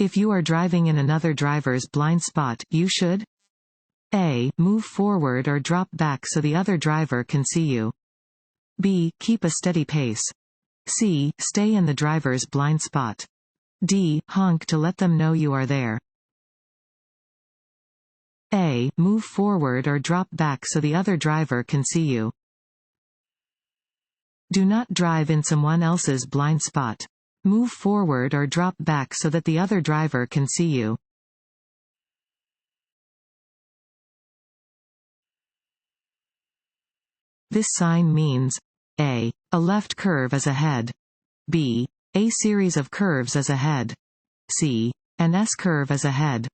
If you are driving in another driver's blind spot, you should A. Move forward or drop back so the other driver can see you. B. Keep a steady pace. C. Stay in the driver's blind spot. D. Honk to let them know you are there. A. Move forward or drop back so the other driver can see you. Do not drive in someone else's blind spot. Move forward or drop back so that the other driver can see you. This sign means A. A left curve is ahead. B. A series of curves is ahead. C. An S-curve is ahead.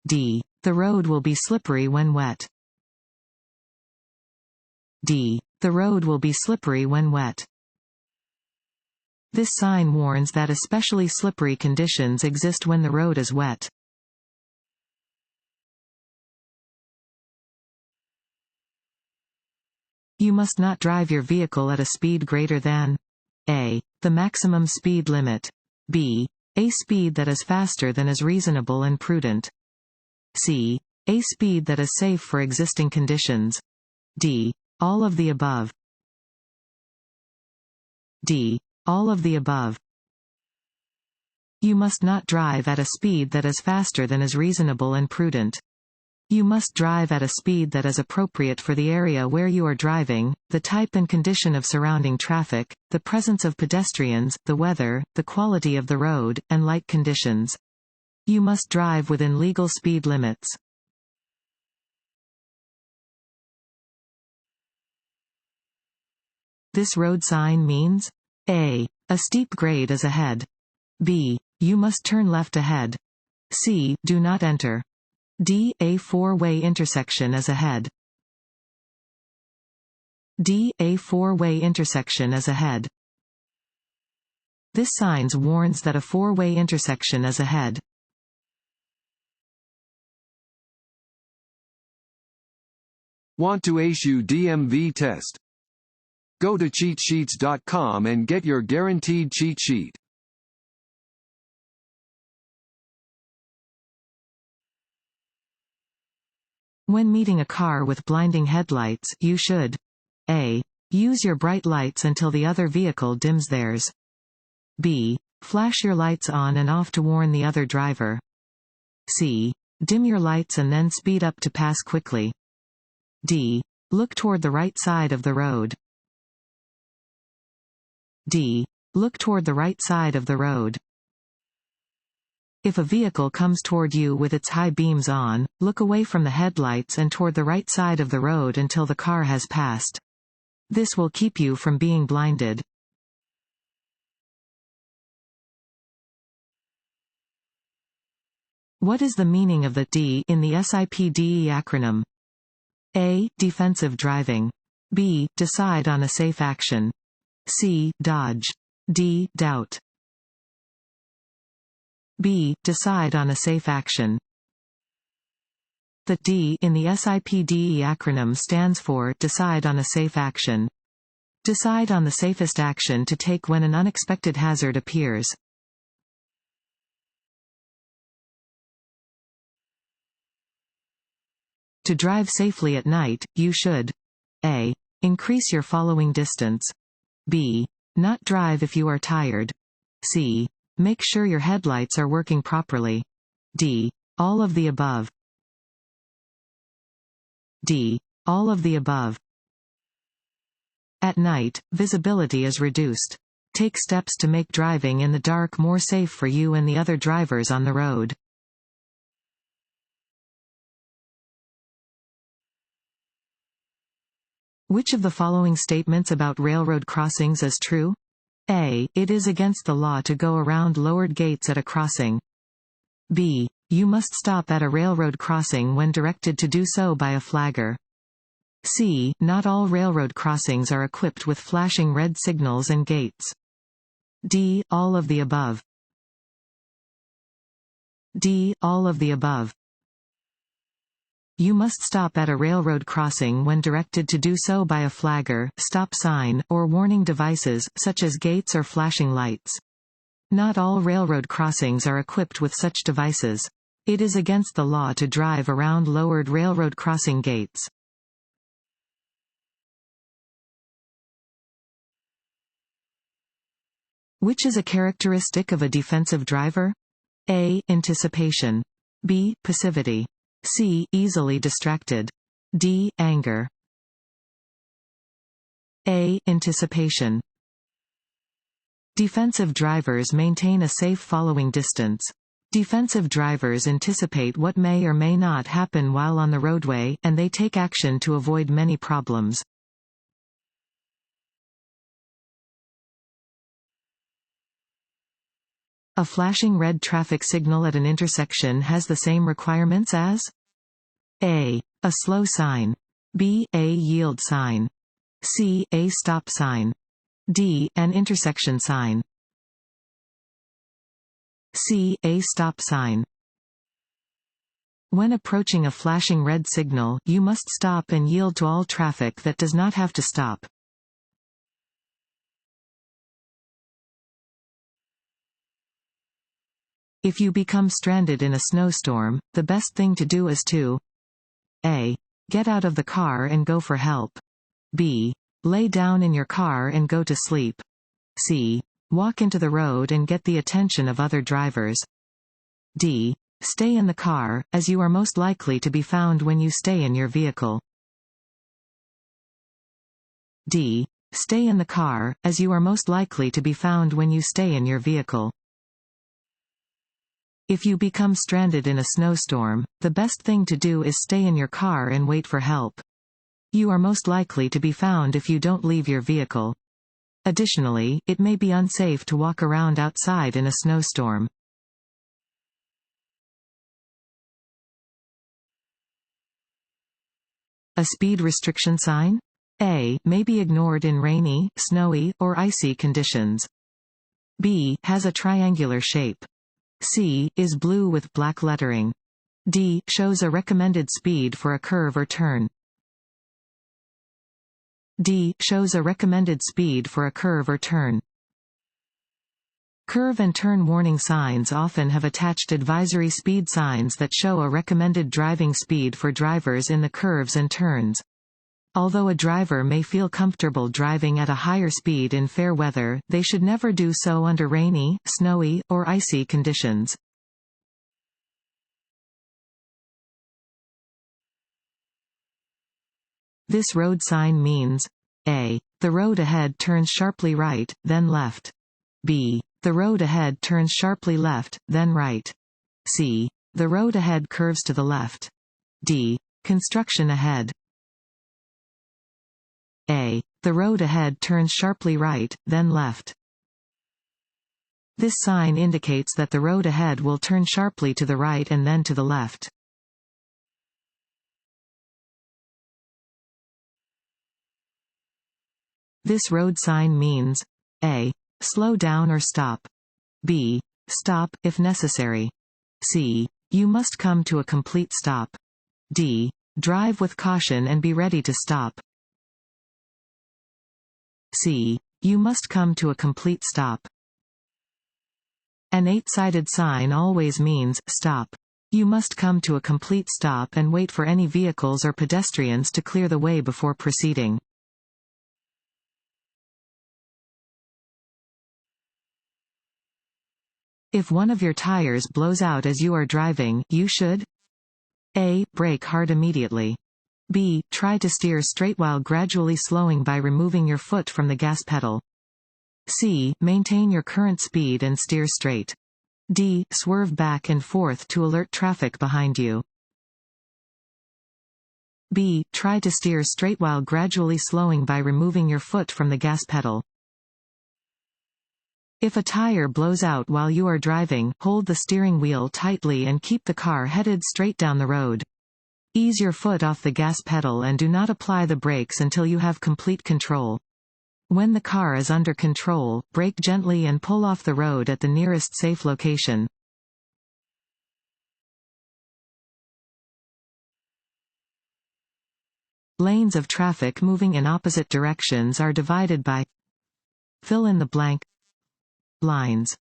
D. The road will be slippery when wet. D. The road will be slippery when wet. This sign warns that especially slippery conditions exist when the road is wet. You must not drive your vehicle at a speed greater than A. The maximum speed limit. B. A speed that is faster than is reasonable and prudent. C. A speed that is safe for existing conditions. D. All of the above. D. All of the above. You must not drive at a speed that is faster than is reasonable and prudent. You must drive at a speed that is appropriate for the area where you are driving, the type and condition of surrounding traffic, the presence of pedestrians, the weather, the quality of the road, and light conditions. You must drive within legal speed limits. This road sign means A. A steep grade is ahead. B. You must turn left ahead. C. Do not enter. D. A four-way intersection is ahead. D. A four-way intersection is ahead. This sign warns that a four-way intersection is ahead. Want to ace your DMV test? Go to cheatsheets.com and get your guaranteed cheat sheet. When meeting a car with blinding headlights, you should A. Use your bright lights until the other vehicle dims theirs. B. Flash your lights on and off to warn the other driver. C. Dim your lights and then speed up to pass quickly. D. Look toward the right side of the road. D. Look toward the right side of the road. If a vehicle comes toward you with its high beams on, look away from the headlights and toward the right side of the road until the car has passed. This will keep you from being blinded. What is the meaning of the D in the SIPDE acronym? A. Defensive driving. B. Decide on a safe action. C. Dodge. D. Doubt. B. Decide on a safe action. The D in the SIPDE acronym stands for Decide on a Safe Action. Decide on the safest action to take when an unexpected hazard appears. To drive safely at night, you should A. Increase your following distance. B. Not drive if you are tired. C. Make sure your headlights are working properly. D. All of the above. D. All of the above. At night, visibility is reduced. Take steps to make driving in the dark more safe for you and the other drivers on the road. Which of the following statements about railroad crossings is true? A. It is against the law to go around lowered gates at a crossing. B. You must stop at a railroad crossing when directed to do so by a flagger. C. Not all railroad crossings are equipped with flashing red signals and gates. D. All of the above. D. All of the above. You must stop at a railroad crossing when directed to do so by a flagger, stop sign, or warning devices, such as gates or flashing lights. Not all railroad crossings are equipped with such devices. It is against the law to drive around lowered railroad crossing gates. Which is a characteristic of a defensive driver? A. Anticipation. B. Passivity. C. Easily distracted. D. Anger. A. Anticipation. Defensive drivers maintain a safe following distance. Defensive drivers anticipate what may or may not happen while on the roadway, and they take action to avoid many problems. A flashing red traffic signal at an intersection has the same requirements as A. A slow sign. B. A yield sign. C. A stop sign. D. An intersection sign. C. A stop sign. When approaching a flashing red signal, you must stop and yield to all traffic that does not have to stop. If you become stranded in a snowstorm, the best thing to do is to A. Get out of the car and go for help. B. Lay down in your car and go to sleep. C. Walk into the road and get the attention of other drivers. D. Stay in the car, as you are most likely to be found when you stay in your vehicle. D. Stay in the car, as you are most likely to be found when you stay in your vehicle. If you become stranded in a snowstorm, the best thing to do is stay in your car and wait for help. You are most likely to be found if you don't leave your vehicle. Additionally, it may be unsafe to walk around outside in a snowstorm. A speed restriction sign? A. May be ignored in rainy, snowy, or icy conditions. B. Has a triangular shape. C. Is blue with black lettering. D. Shows a recommended speed for a curve or turn. D. Shows a recommended speed for a curve or turn. Curve and turn warning signs often have attached advisory speed signs that show a recommended driving speed for drivers in the curves and turns. Although a driver may feel comfortable driving at a higher speed in fair weather, they should never do so under rainy, snowy, or icy conditions. This road sign means A. The road ahead turns sharply right, then left. B. The road ahead turns sharply left, then right. C. The road ahead curves to the left. D. Construction ahead. A. The road ahead turns sharply right, then left. This sign indicates that the road ahead will turn sharply to the right and then to the left. This road sign means A. Slow down or stop. B. Stop, if necessary. C. You must come to a complete stop. D. Drive with caution and be ready to stop. C. You must come to a complete stop. An 8-sided sign always means, stop. You must come to a complete stop and wait for any vehicles or pedestrians to clear the way before proceeding. If one of your tires blows out as you are driving, you should A. Brake hard immediately. B. Try to steer straight while gradually slowing by removing your foot from the gas pedal. C. Maintain your current speed and steer straight. D. Swerve back and forth to alert traffic behind you. B. Try to steer straight while gradually slowing by removing your foot from the gas pedal. If a tire blows out while you are driving, hold the steering wheel tightly and keep the car headed straight down the road. Ease your foot off the gas pedal and do not apply the brakes until you have complete control. When the car is under control, brake gently and pull off the road at the nearest safe location. Lanes of traffic moving in opposite directions are divided by fill in the blank lines.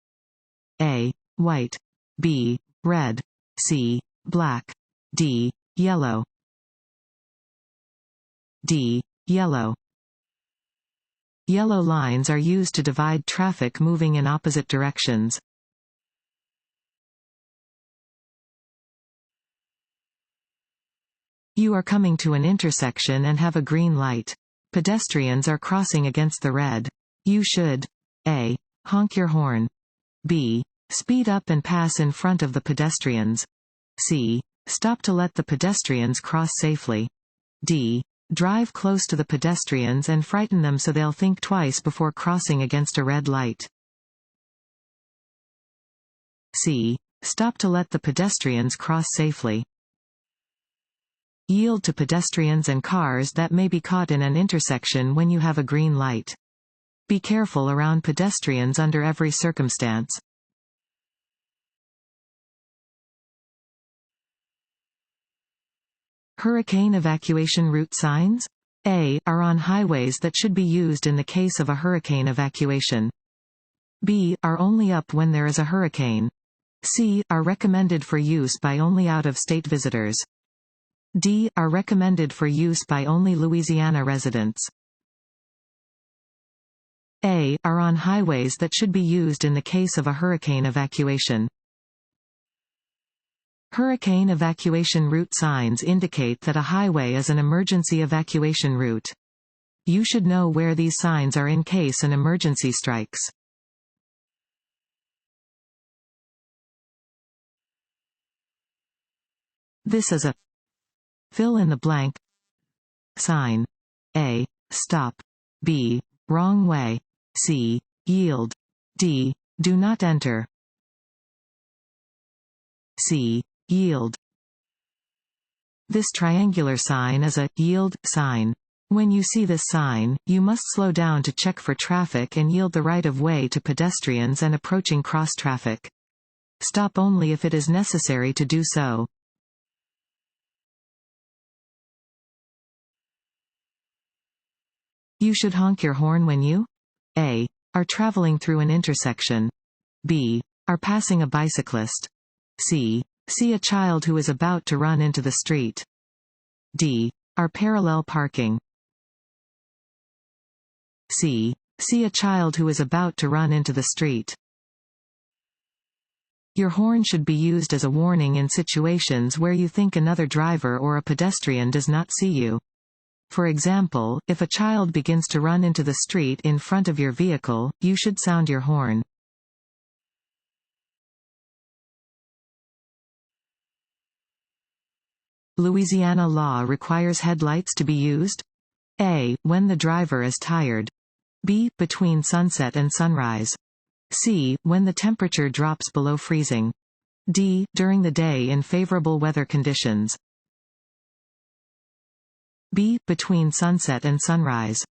A. White. B. Red. C. Black. D. Yellow. D. Yellow. Yellow lines are used to divide traffic moving in opposite directions. You are coming to an intersection and have a green light. Pedestrians are crossing against the red. You should A. Honk your horn. B. Speed up and pass in front of the pedestrians. C. Stop to let the pedestrians cross safely. D. Drive close to the pedestrians and frighten them so they'll think twice before crossing against a red light. C. Stop to let the pedestrians cross safely. Yield to pedestrians and cars that may be caught in an intersection when you have a green light. Be careful around pedestrians under every circumstance. Hurricane evacuation route signs? A. Are on highways that should be used in the case of a hurricane evacuation. B. Are only up when there is a hurricane. C. Are recommended for use by only out-of-state visitors. D. Are recommended for use by only Louisiana residents. A. Are on highways that should be used in the case of a hurricane evacuation. Hurricane evacuation route signs indicate that a highway is an emergency evacuation route. You should know where these signs are in case an emergency strikes. This is a fill in the blank sign. A. Stop. B. Wrong way. C. Yield. D. Do not enter. C. Yield. This triangular sign is a yield sign. When you see this sign, you must slow down to check for traffic and yield the right of way to pedestrians and approaching cross traffic. Stop only if it is necessary to do so. You should honk your horn when you A. Are traveling through an intersection. B. Are passing a bicyclist. C. See a child who is about to run into the street. D. Are parallel parking. C. See a child who is about to run into the street. Your horn should be used as a warning in situations where you think another driver or a pedestrian does not see you. For example, if a child begins to run into the street in front of your vehicle, you should sound your horn. Louisiana law requires headlights to be used. A. When the driver is tired. B. Between sunset and sunrise. C. When the temperature drops below freezing. D. During the day in favorable weather conditions. B. Between sunset and sunrise.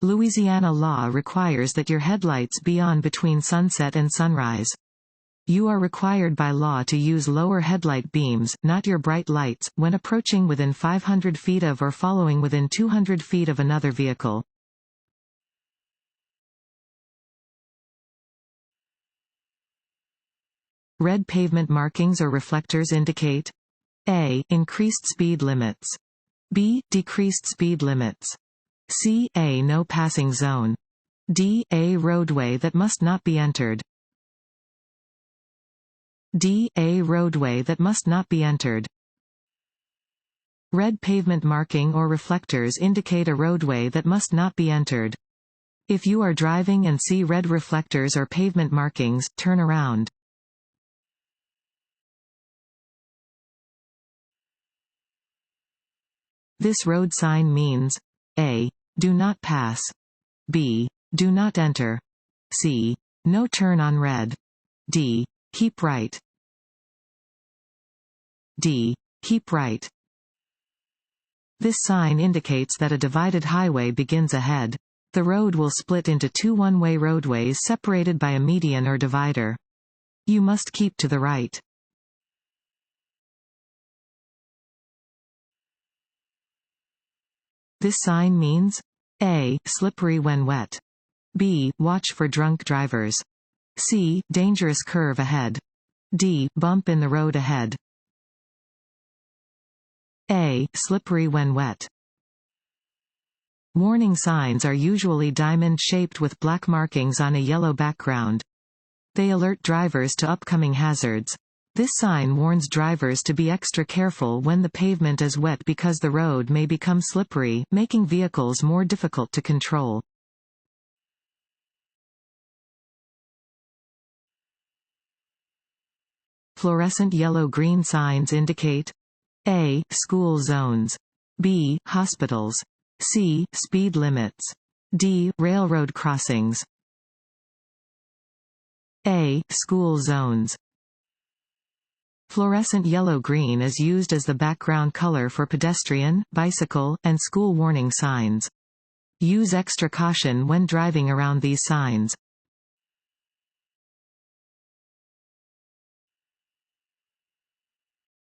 Louisiana law requires that your headlights be on between sunset and sunrise. You are required by law to use lower headlight beams, not your bright lights, when approaching within 500 feet of or following within 200 feet of another vehicle. Red pavement markings or reflectors indicate A. Increased speed limits. B. Decreased speed limits. C. A. No passing zone. D. A. Roadway that must not be entered. D. A. Roadway that must not be entered. Red pavement marking or reflectors indicate a roadway that must not be entered. If you are driving and see red reflectors or pavement markings, turn around. This road sign means A. Do not pass. B. Do not enter. C. No turn on red. D. Keep right. D. Keep right. This sign indicates that a divided highway begins ahead. The road will split into two one-way roadways separated by a median or divider. You must keep to the right. This sign means A. Slippery when wet. B. Watch for drunk drivers. C. Dangerous curve ahead. D. Bump in the road ahead. A. Slippery when wet. Warning signs are usually diamond-shaped with black markings on a yellow background. They alert drivers to upcoming hazards. This sign warns drivers to be extra careful when the pavement is wet because the road may become slippery, making vehicles more difficult to control. Fluorescent yellow-green signs indicate A. School zones. B. Hospitals. C. Speed limits. D. Railroad crossings. A. School zones. Fluorescent yellow-green is used as the background color for pedestrian, bicycle, and school warning signs. Use extra caution when driving around these signs.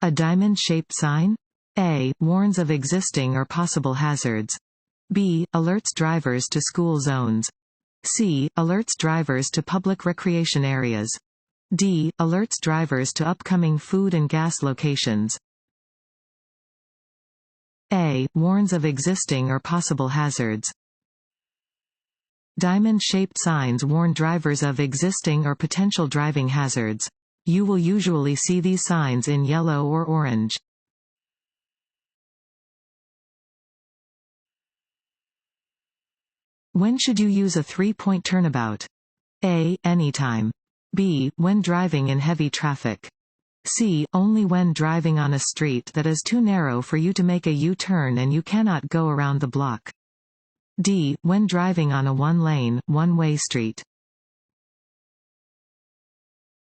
A diamond-shaped sign? A. Warns of existing or possible hazards. B. Alerts drivers to school zones. C. Alerts drivers to public recreation areas. D. Alerts drivers to upcoming food and gas locations. A. Warns of existing or possible hazards. Diamond-shaped signs warn drivers of existing or potential driving hazards. You will usually see these signs in yellow or orange. When should you use a three-point turnabout? A. Anytime. B. When driving in heavy traffic. C. Only when driving on a street that is too narrow for you to make a U-turn and you cannot go around the block. D. When driving on a one-lane, one-way street.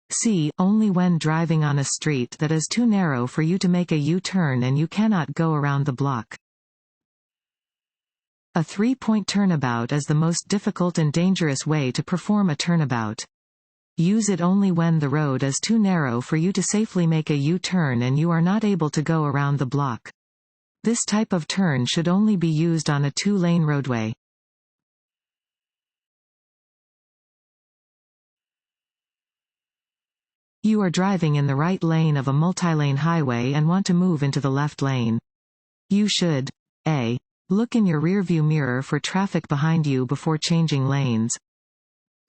C. Only when driving on a street that is too narrow for you to make a U-turn and you cannot go around the block. A three-point turnabout is the most difficult and dangerous way to perform a turnabout. Use it only when the road is too narrow for you to safely make a U-turn and you are not able to go around the block. This type of turn should only be used on a two-lane roadway. You are driving in the right lane of a multi-lane highway and want to move into the left lane. You should A. Look in your rearview mirror for traffic behind you before changing lanes.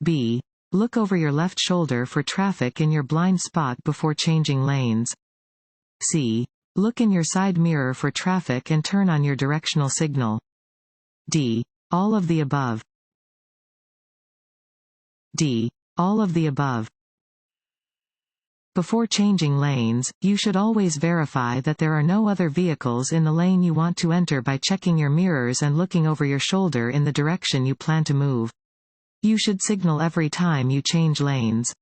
B. Look over your left shoulder for traffic in your blind spot before changing lanes. C. Look in your side mirror for traffic and turn on your directional signal. D. All of the above. D. All of the above. Before changing lanes, you should always verify that there are no other vehicles in the lane you want to enter by checking your mirrors and looking over your shoulder in the direction you plan to move. You should signal every time you change lanes.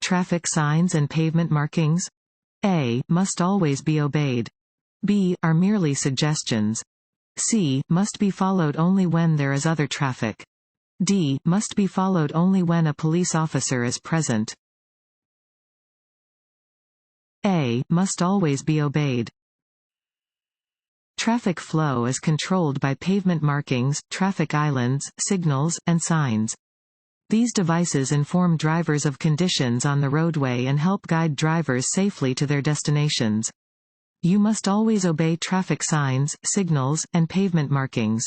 Traffic signs and pavement markings? A. Must always be obeyed. B. Are merely suggestions. C. Must be followed only when there is other traffic. D. Must be followed only when a police officer is present. A. Must always be obeyed. Traffic flow is controlled by pavement markings, traffic islands, signals, and signs. These devices inform drivers of conditions on the roadway and help guide drivers safely to their destinations. You must always obey traffic signs, signals, and pavement markings.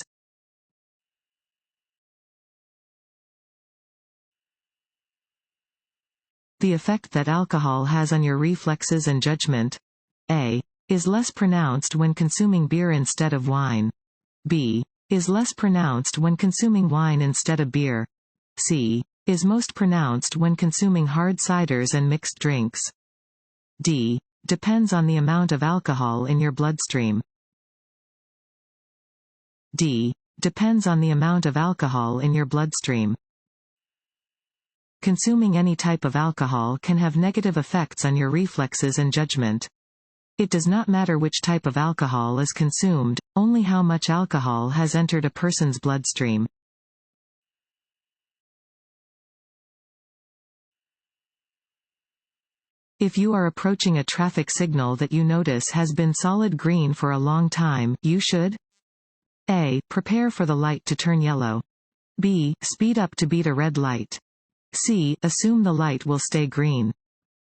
The effect that alcohol has on your reflexes and judgment. A. Is less pronounced when consuming beer instead of wine. B. Is less pronounced when consuming wine instead of beer. C. Is most pronounced when consuming hard ciders and mixed drinks. D. Depends on the amount of alcohol in your bloodstream. D. Depends on the amount of alcohol in your bloodstream. Consuming any type of alcohol can have negative effects on your reflexes and judgment. It does not matter which type of alcohol is consumed, only how much alcohol has entered a person's bloodstream. If you are approaching a traffic signal that you notice has been solid green for a long time, you should A. Prepare for the light to turn yellow. B. Speed up to beat a red light. C. Assume the light will stay green.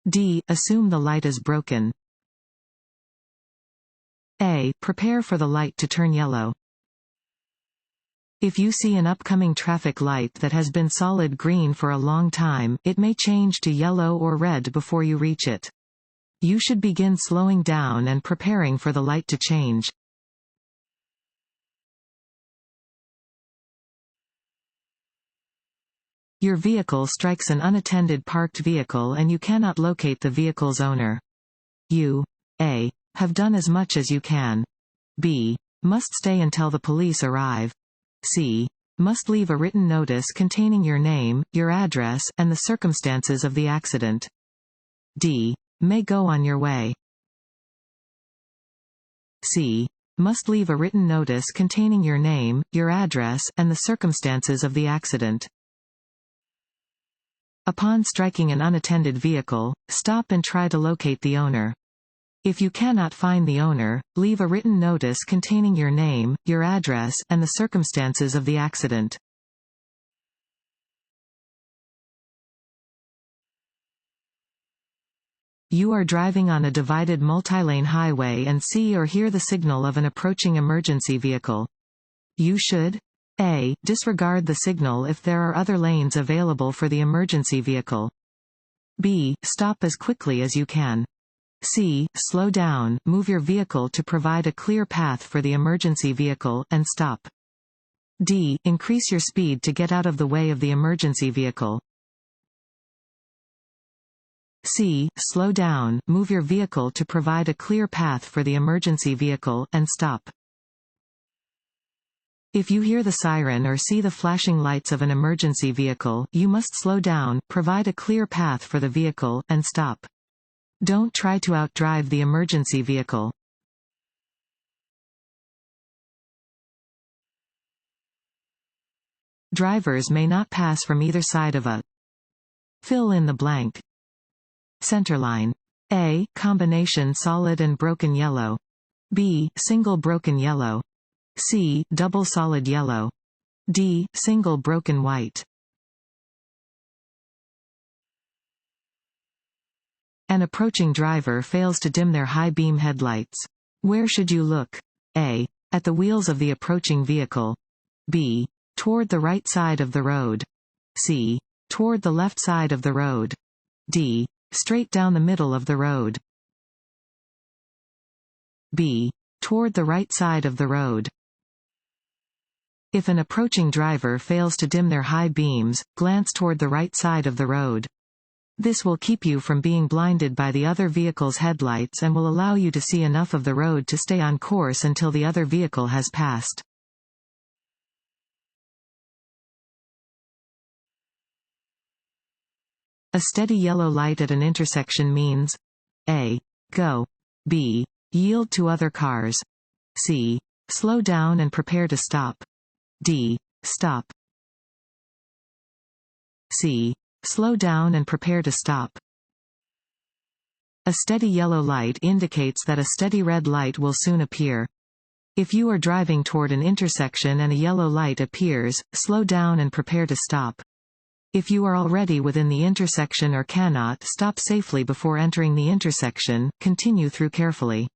D. Assume the light is broken. A. Prepare for the light to turn yellow. If you see an upcoming traffic light that has been solid green for a long time, it may change to yellow or red before you reach it. You should begin slowing down and preparing for the light to change. Your vehicle strikes an unattended parked vehicle and you cannot locate the vehicle's owner. You A. Have done as much as you can. B. Must stay until the police arrive. C. Must leave a written notice containing your name, your address, and the circumstances of the accident. D. May go on your way. C. Must leave a written notice containing your name, your address, and the circumstances of the accident. Upon striking an unattended vehicle, stop and try to locate the owner. If you cannot find the owner, leave a written notice containing your name, your address, and the circumstances of the accident. You are driving on a divided multi-lane highway and see or hear the signal of an approaching emergency vehicle. You should A. Disregard the signal if there are other lanes available for the emergency vehicle. B. Stop as quickly as you can. C. Slow down, move your vehicle to provide a clear path for the emergency vehicle, and stop. D. Increase your speed to get out of the way of the emergency vehicle. C. Slow down, move your vehicle to provide a clear path for the emergency vehicle, and stop. If you hear the siren or see the flashing lights of an emergency vehicle, you must slow down, provide a clear path for the vehicle, and stop. Don't try to outdrive the emergency vehicle. Drivers may not pass from either side of a. Fill in the blank. Centerline. A. Combination solid and broken yellow. B. Single broken yellow. C. Double solid yellow. D. Single broken white. An approaching driver fails to dim their high beam headlights. Where should you look? A. At the wheels of the approaching vehicle. B. Toward the right side of the road. C. Toward the left side of the road. D. Straight down the middle of the road. B. Toward the right side of the road. If an approaching driver fails to dim their high beams, glance toward the right side of the road. This will keep you from being blinded by the other vehicle's headlights and will allow you to see enough of the road to stay on course until the other vehicle has passed. A steady yellow light at an intersection means A. Go. B. Yield to other cars. C. Slow down and prepare to stop. D. Stop. C. Slow down and prepare to stop. A steady yellow light indicates that a steady red light will soon appear. If you are driving toward an intersection and a yellow light appears, slow down and prepare to stop. If you are already within the intersection or cannot stop safely before entering the intersection, continue through carefully.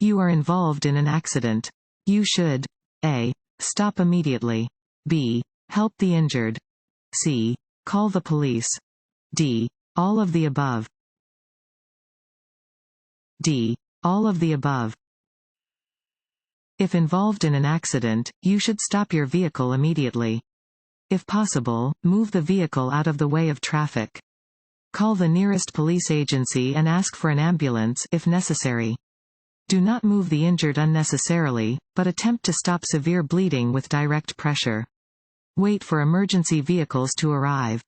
You are involved in an accident. You should A. Stop immediately. B. Help the injured. C. Call the police. D. All of the above. D. All of the above. If involved in an accident, you should stop your vehicle immediately. If possible, move the vehicle out of the way of traffic. Call the nearest police agency and ask for an ambulance if necessary. Do not move the injured unnecessarily, but attempt to stop severe bleeding with direct pressure. Wait for emergency vehicles to arrive.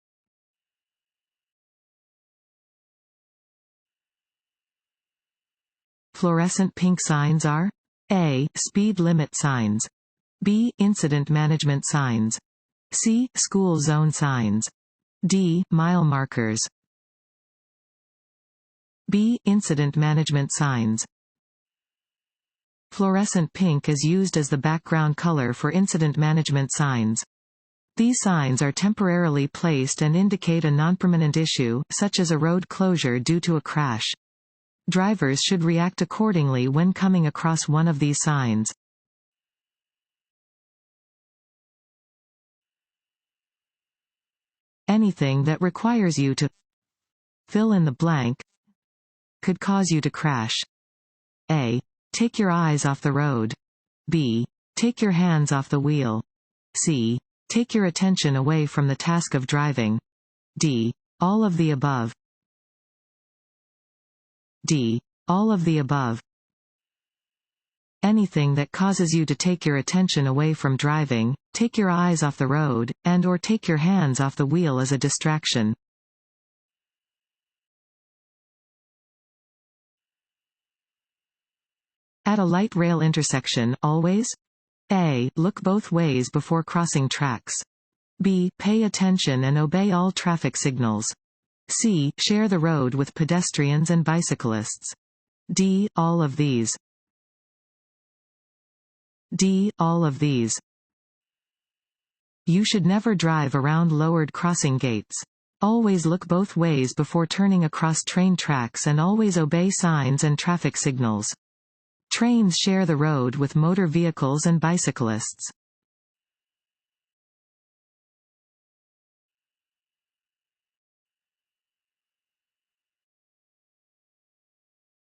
Fluorescent pink signs are A. Speed limit signs. B. Incident management signs. C. School zone signs. D. Mile markers. B. Incident management signs. Fluorescent pink is used as the background color for incident management signs. These signs are temporarily placed and indicate a non-permanent issue, such as a road closure due to a crash. Drivers should react accordingly when coming across one of these signs. Anything that requires you to fill in the blank could cause you to crash. A. Take your eyes off the road. B. Take your hands off the wheel. C. Take your attention away from the task of driving. D. All of the above. D. All of the above. Anything that causes you to take your attention away from driving, take your eyes off the road, and/or take your hands off the wheel as a distraction. At a light rail intersection, always A. Look both ways before crossing tracks. B. Pay attention and obey all traffic signals. C. Share the road with pedestrians and bicyclists. D. All of these. D. All of these. You should never drive around lowered crossing gates. Always look both ways before turning across train tracks and always obey signs and traffic signals. Trains share the road with motor vehicles and bicyclists.